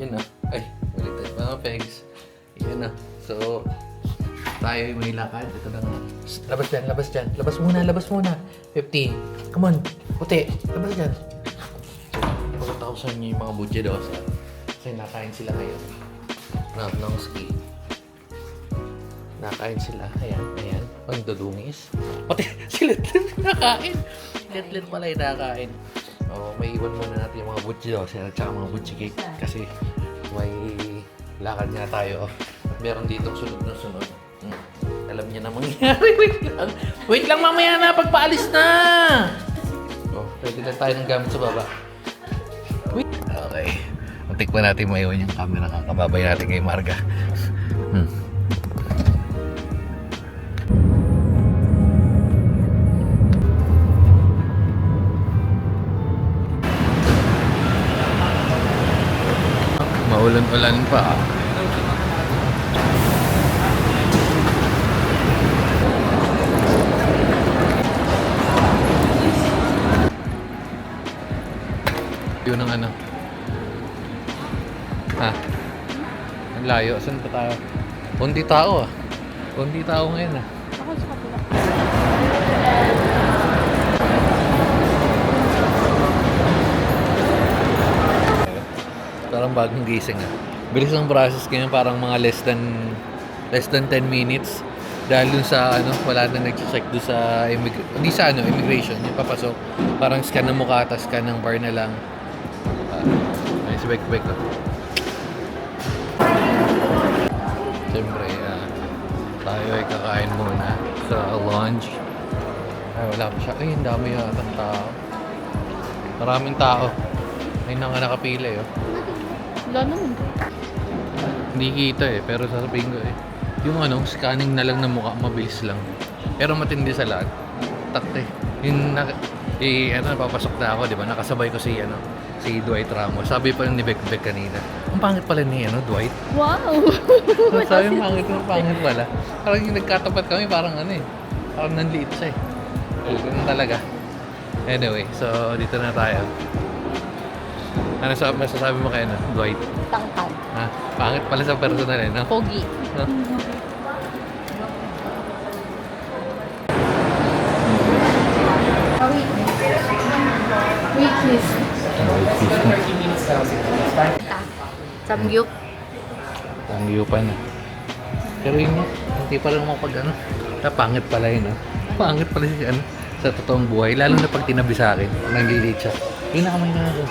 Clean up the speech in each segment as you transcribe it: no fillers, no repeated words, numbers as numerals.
Yun na. Ay, baliktad mga pegs. Yun na. So, tayo may lakad. Ito na nga. Labas dyan, labas dyan. Labas muna, labas muna. 50. Come on. Puti. Labas dyan. So, pakita ko sa inyo yung mga budyadosa. Kasi nakain sila ngayon. Ng ski. Nakain sila. Ayan, ayan. Ang dudungis. Pati, sila nakain. Letlet pala yung nakain. Oh, may iwan muna natin yung mga budyadosa at saka mga budjicake. Kasi may lakad nga tayo. Meron ditong sunod na sunod. Alam niya na mangyayari. Wait lang. Wait lang, mamaya na. Pagpaalis na. Oh, pwede na tayo ng gamit sa baba. Wait. Okay. Tikpan natin maiwan yung camera. Kakababay natin kay Marga. Maulan-ulan pa. Yun ang ano. Ha? Ang layo. Saan pa tayo? Kunti tao ah. Kunti tao ngayon ah. Ako sa kapila. Parang bagong gising ah. Bilis ng process ganyan, parang mga less than 10 minutes. Dahil dun sa ano, wala na nag-check dun sa hindi sa ano, immigration, yung papasok. Parang scan ng mukha, tas scan ng bar na lang. Ay, swek-swek ko. Siyempre, tayo ay kakain muna sa lunch. Ay, wala pa siya. Ay, ang dami yata ng tao. Maraming tao. Ay, nga nakapila eh. Oh. Wala naman. Hindi kita eh, pero sasabihin ko eh. Yung ano, scanning na lang ng mukha, mabilis lang. Pero matindi sa lahat. Takte. Yung napapasok na ako, di ba? Nakasabay ko si Dwight Ramos. Sabi pa ni Beck kanina, ang pangit pala ni Dwight. Wow! Sabi yung pangit pala. Parang yung nagkatapat kami, parang parang nanliit siya eh. Ganun talaga. Anyway, so dito na tayo. Ano masasabi mo kay Dwight? Tangkad. Ha? Pangit pala sa personal eh, no? Pogi. No? Weakness. Samgyup. Tangyupan na. Pero yun hindi pa rin mo pag pangit pala yun, no? Pangit pala siya, sa totoong buhay. Lalo na pag tinabi sa akin, pag nanglilit siya. Yun na kamay na ako.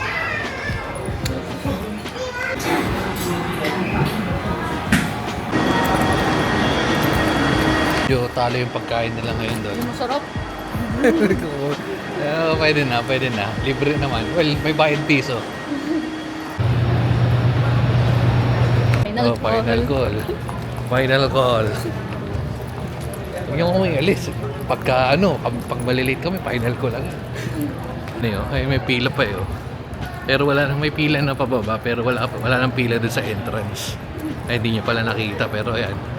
Medyo talo yung pagkain nila ngayon doon. Masarap. Pwede na. Libre naman. Well, may bayad piso. Final call. Final call. Huwag niyo kami alis. Pag malilate kami, final call lang. Ay, may pila pa yun. Pero may pila na pababa, pero wala nang pila dun sa entrance. Ay, hindi niyo pala nakita, pero ayan.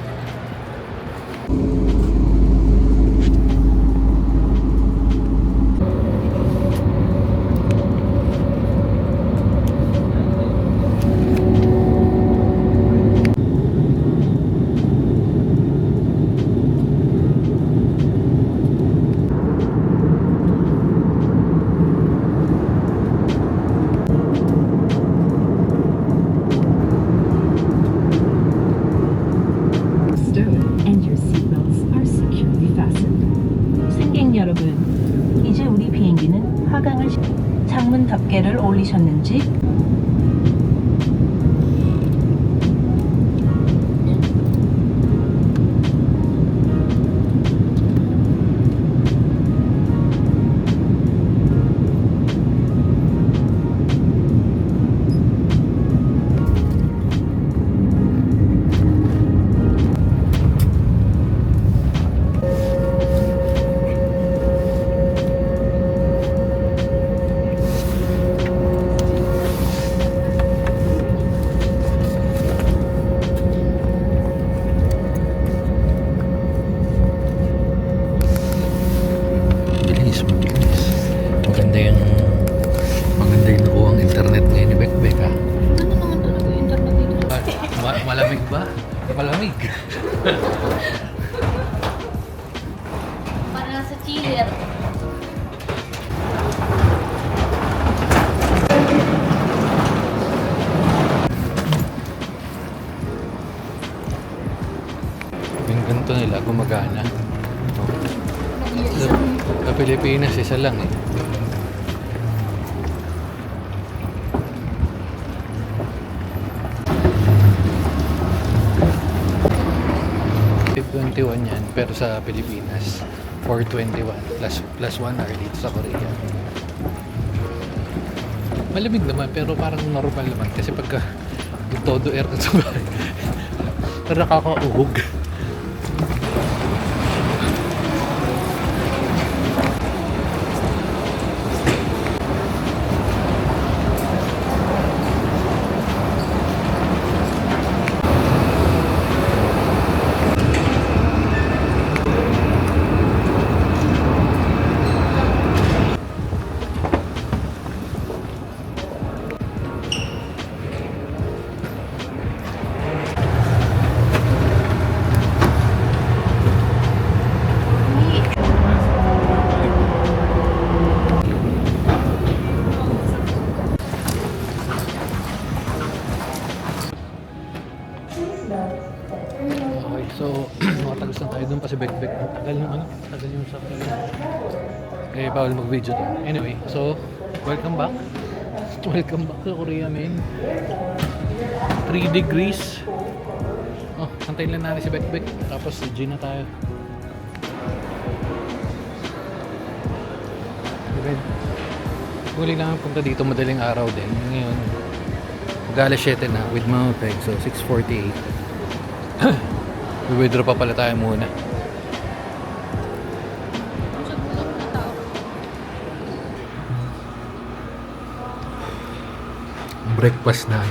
And your seatbelts are securely fastened. 승객 여러분, 이제 우리 비행기는 하강을 창문 덮개를 올리셨는지 Malamig ba? Malamig. Para nasa chiller. Yung ganito nila, gumagana. Sa Pilipinas, isa lang eh. $21 yan, pero sa Pilipinas, $421 plus 1 hour dito sa Korea. Malamig naman, pero parang normal naman kasi pagka yung todo air sa bahay, parang nakakauhog. Okay, so makatagos lang tayo doon kasi back-back. Tagal yung ano, tagal yung sakit. Eh, bawal mag-video doon. Anyway, so welcome back. Welcome back to Korea, man. 3 degrees. Oh, antayin lang natin si back-back. Tapos G na tayo. Okay. Huli lang punta dito, madaling araw din. Ngayon, mag-alas 7 na with mga peg. So, 6:48. Withdraw pa pala tayo muna. Breakfast na.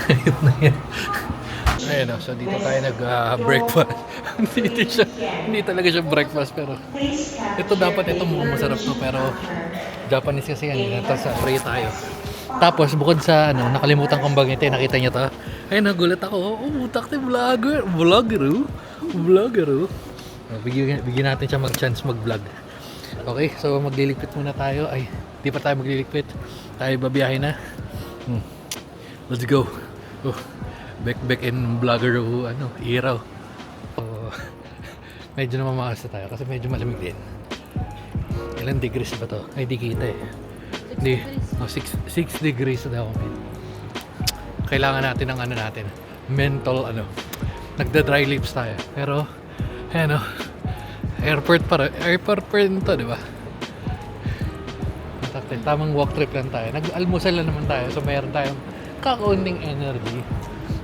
Ayun na yan. Ayun o, so dito tayo nag-breakfast. Hindi talaga siya breakfast, pero ito dapat, ito mukhang masarap to, pero Japanese kasi yan. Tapos sa pray tayo. Tapos bukod sa ano, nakalimutan kong bagay, nakita niyo to? Ay, nagulat ako. Oh, utak ni vlogger. Vlogger. Bigyan natin siya mag-chance mag-vlog. Okay, so magliligpit muna tayo. Ay, di pa tayo magliligpit. Tayo babiyahe na. Let's go. Oh, back in vlogger ano, iraw. Oh, medyo naman makasta tayo kasi medyo malamig din. Ilan degrees ba to? Ay, di kita eh. Hindi, 6 degrees na ako. Kailangan natin ng ano natin, mental ano, nagda-dry lips tayo. Pero, ayan o, airport pa rin to, di ba? Tamang walk trip lang tayo. Nag-almusal lang naman tayo, so mayroon tayong kakaunting energy.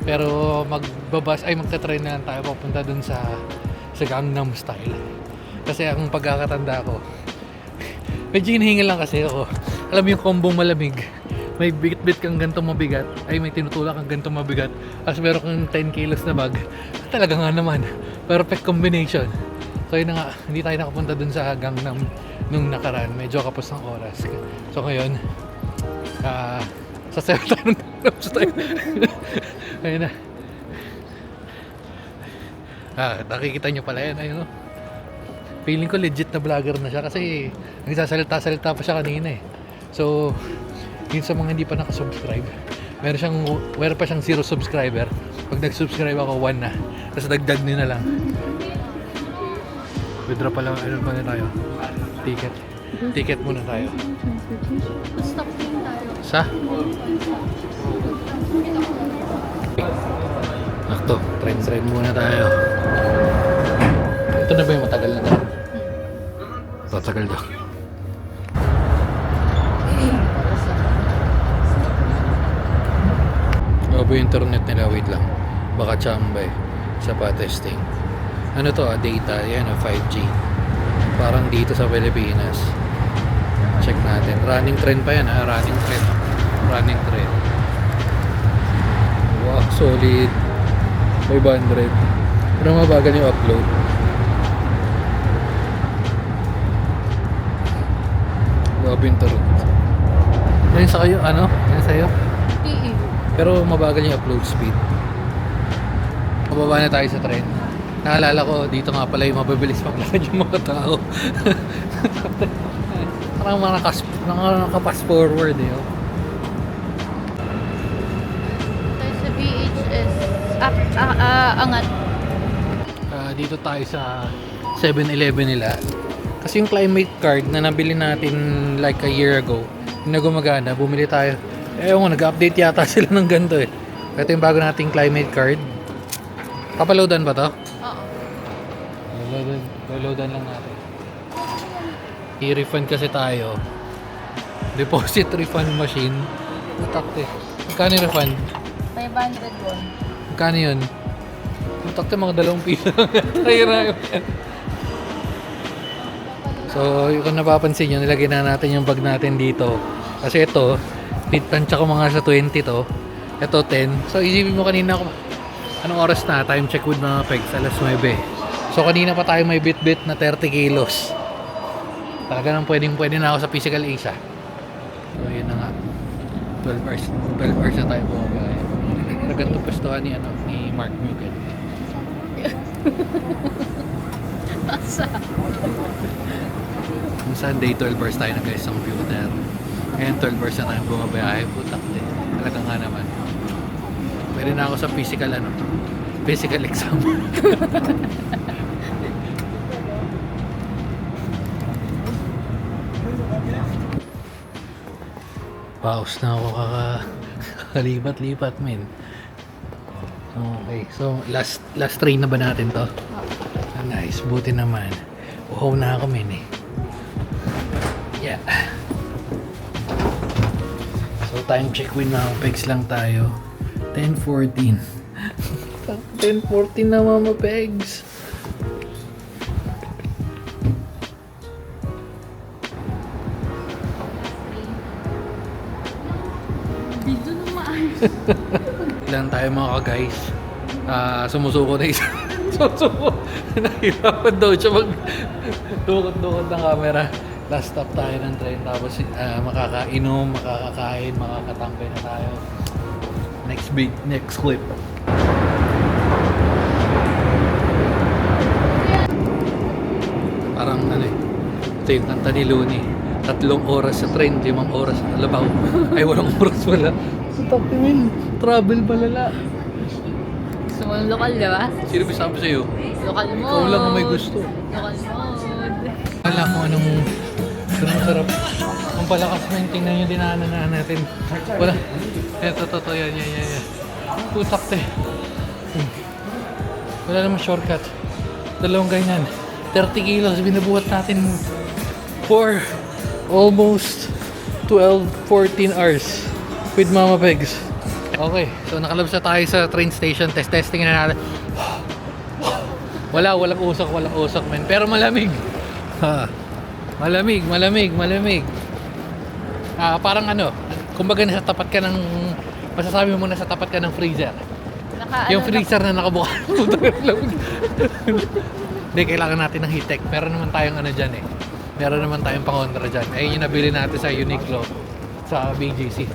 Pero magta-train na lang tayo papunta dun sa Gangnam Style. Kasi ang pagkakatanda ko, medyo hinihingal lang kasi ako. Alam mo yung kombong malamig, may bit-bit kang gantong mabigat, ay may tinutulak kang gantong mabigat, tapos meron kang 10 kilos na bag. Talaga nga naman, perfect combination. So yun na nga, hindi tayo nakapunta dun sa Gangnam nung nakaraan, medyo kapos ng oras. So ngayon, sasayaw tayo ng Gangnam Style. Ayun na. Nakikita nyo pala yan, ayun o. Feeling ko legit na vlogger na siya kasi nagsasalita-salita pa siya kanina eh. So, yun sa mga hindi pa nakasubscribe, meron pa siyang 0 subscriber. Pag nag-subscribe ako, 1 na. Tapos dagdag nyo na lang. Withdraw pala, ano pa na tayo? Ticket muna tayo. Stop din tayo. Sa? Akto, train muna tayo. Ito na ba yung matagal na tayo? Tatagal daw. Abo yung internet nila, wait lang. Baka chambay sa pa-testing. Ano to data, yan 5G. Parang dito sa Pilipinas. Check natin. Running trend pa yan running trend. Wow, solid. 500. Pero mabagal yung upload. Grabe yung internet. Yan sa kayo, ano? Yan sa'yo? PE. Pero mabagal yung upload speed. Mababa na tayo sa tren. Naalala ko, dito nga pala yung mabilis maglakad yung mga tao. Parang mga nakapass forward eh. Oh. Tayo sa VHS. Angat. Dito tayo sa 7-Eleven nila. Kasi yung climate card na nabili natin like a year ago, na gumagana, bumili tayo. Nag-update yata sila ng ganito eh. Ito yung bago nating climate card. Papaloadan ba to? Oo. Loadan lang natin. I-refund kasi tayo. Deposit refund machine. Natakte. Magkano yung refund? 500 won. Magkano yun? Natakte mga 2 piso lang. Kaya So, kung napapansin nyo, nilagay na natin yung bag natin dito. Kasi ito, tansya ko mga sa 20 to. Ito 10. So, isipin mo kanina anong oras na? Time check with mga pegs. Alas 9. So, kanina pa tayo may bit-bit na 30 kilos. Talaga nang pwede na ako sa physical Asia. So, yun na nga. 12 hours na tayo bumabaya. Naganto pwestuhan ni Mark Newton. Asa? Kung Sunday, 12 hours tayo na guys sa computer. Ngayon 12 hours na tayo bumabiyahe. Putak din. Talaga nga naman. Pwede na ako sa physical exam. Paus na ako kakalipat-lipat men. Okay, so last train na ba natin to? Nice, buti naman. Uhaw na ako men eh. Yeah. So time check with mga pegs lang tayo. 10:14. 10:14 na mama pegs. Dito na maayos. Ilan tayo mga ka-guys. Sumusuko na isa. Sumusuko. Nahirapan daw siya dukot-dukot ng camera. Last stop tayo ng train. Tapos makakainom, makakakain, makakatambay na tayo. Next clip. Parang ito yung kanta ni Looney. 3 oras sa train, 5 oras sa Alabaw. Ay, 8 oras wala. Tapin, travel balala. Gusto mo ng lokal, di ba? Sino ba sabi sa'yo? Lokal mode. Ikaw lang ang may gusto. Lokal mode. Wala kung anong sarap. Ang palakas na yung tingnan yung dinaanan na natin. Wala. Ito, yan. Putak te. Wala namang shortcut. 2 ganyan. 30 kilos binubuhat natin for almost 12-14 hours with Mama Pegs. Okay, so nakalabas na tayo sa train station. Testing na natin. Walang usok men. Pero malamig. Malamig. Parang kumbaga nasa tapat ka ng, masasabi mo nasa tapat ka ng freezer. Yung freezer na nakabukas. Hindi, kailangan natin ng heat tech. Meron naman tayong dyan eh. Meron naman tayong pang-ondra dyan. Ayun yung nabili natin sa Uniqlo, sa BGC.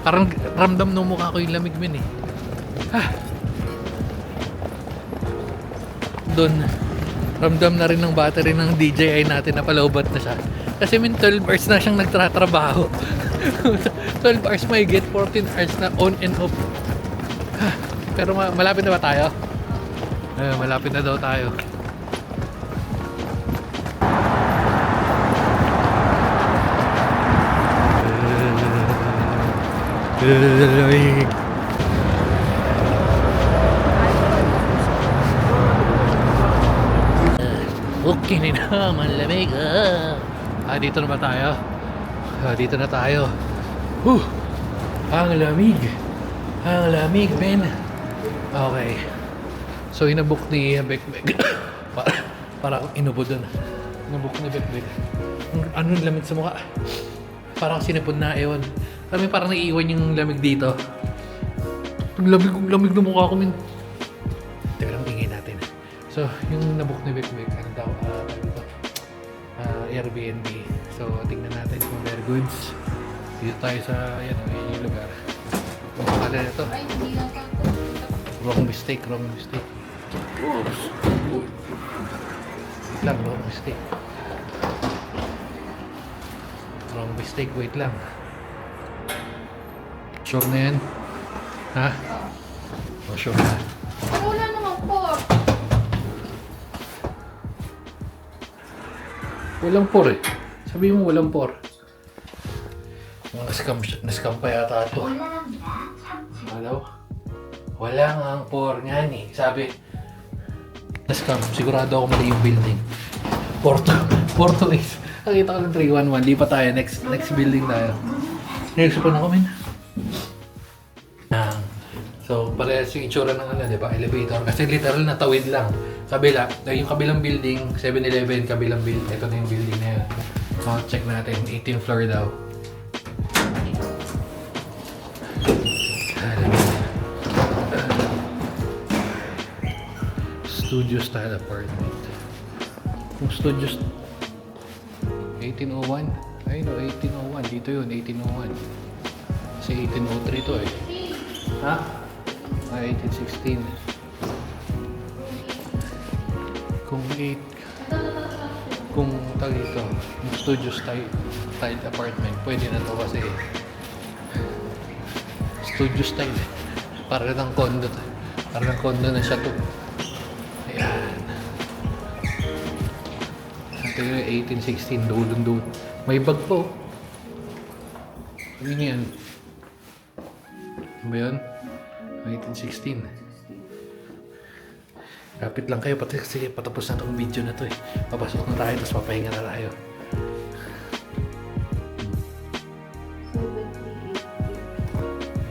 Parang ramdam ng mukha ko yung lamig min eh. Doon, ramdam na rin ng battery ng DJI natin na palaubat na siya. Kasi 12 hours na siyang nagtratrabaho. 12 hours may get 14 hours na on and off. Pero malapit na ba tayo? Malapit na daw tayo. Okay na naman, lamig. Dito na ba tayo? Dito na tayo. Ang lamig. Ang lamig, men. Okay. So, inabook ni Bekbek. para inubo doon. Inabook ni Bekbek. Ano yung lamig sa mukha? Parang sinipod na, ewan. Kami parang naiiwan yung lamig dito. Ang lamig na mukha ko, men. Teka lang, tingin natin. So, yung nabook ni Bekbek, ano daw, Airbnb. So, tingnan natin kung very goods. Dito tayo sa, yun yung lugar. Kung pangalan nito. Ay, hindi lang ka. Wrong mistake. Oops. Wait lang, wrong mistake. Wrong mistake, wait lang. Sure na yan? Ha? Oh, sure na. Wala naman po. Walang por eh. Sabi mo walang por. Naskam pa yata ito. Hello? Wala nga ang por nga ni. Sabi, naskam. Sigurado ako mali yung building. Porto is. Nakita ko ng 311. Di pa tayo. Next building tayo. Next pa na kami na. So, parehas yung itsura ng ano, di ba? Elevator. Kasi literal na tawid lang. Kabila. Yung kabilang building, 7-Eleven, kabilang building. Ito na yung building na yan. So, check natin. 18th floor daw. Studio style apartment. Kung studio 1801? Ay no, 1801. Dito yun, 1801. Kasi 1803 to eh. Ha? 1816. Kung tag ito, yung studio style apartment, pwede na to kasi studio style eh. Para ng condo to. Para ng condo na siya to. Ayan. Ito yung 1816, dulong. May bag po. Ano yan? Ano ba yun? 1816. Kapit lang kayo, sige, patapos na itong video na to eh. Papasok na tayo, tapos papahinga na tayo.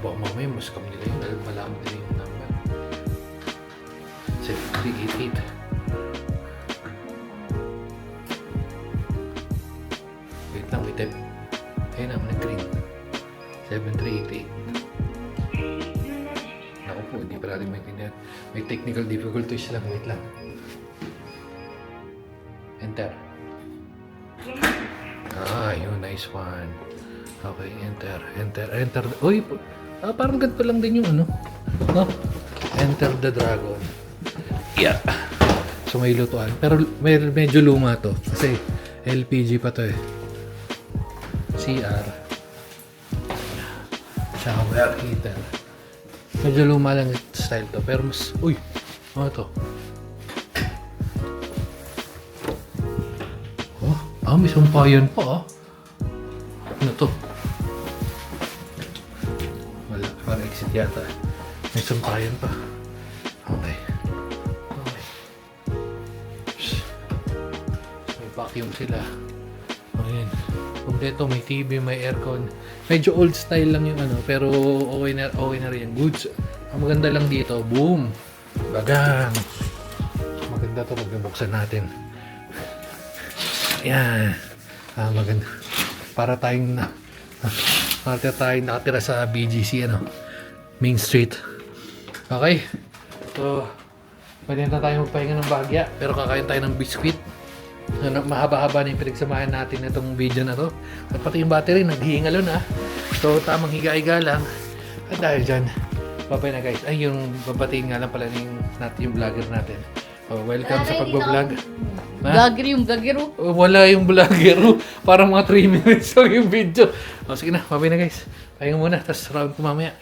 Baka mamaya, mas kami nila yun, dahil malaman nila yung number. 7388. Wait lang, wait time. Ayun naman ang green. 7388. Ako po, hindi pa natin maintindihan. May technical difficulties lang. Wait lang. Enter. Yun. Nice one. Okay, enter. Uy, parang ganito lang din yung ano. No? Enter the dragon. Yeah. So may lutuan. Pero medyo luma to. Kasi LPG pa to eh. CR. Shower heater. Medyo luma lang yung style to. Pero mas... Uy! Ano to? May sumpayan pa ah. Ano to? Wala. Parang exit yata. May sumpayan pa. Okay. May vacuum sila. Ayan. Kompleto, may TV, may aircon. Medyo old style lang yung ano, pero okay na rin yung goods. Ang maganda lang dito, boom! Bagang! Maganda to pag nabuksan natin. Yan. Maganda. Para tayong nakatira sa BGC, Main Street. Okay. So, pwede na tayo magpahinga ng bagya, pero kakain tayo ng biscuit. Mahaba-haba na yung pinagsamahan natin itong video na to. At pati yung battery, naghihingalo na. So, tamang higa-higa lang. At dahil dyan, babay na guys. Ay, yung babatiin nga lang pala natin yung vlogger natin. Welcome sa pagbablog. Vlogger. Wala yung vlogger. Parang mga 3 minutes lang yung video. Sige na, babay na guys. Pahinga muna, tapos round ko mamaya.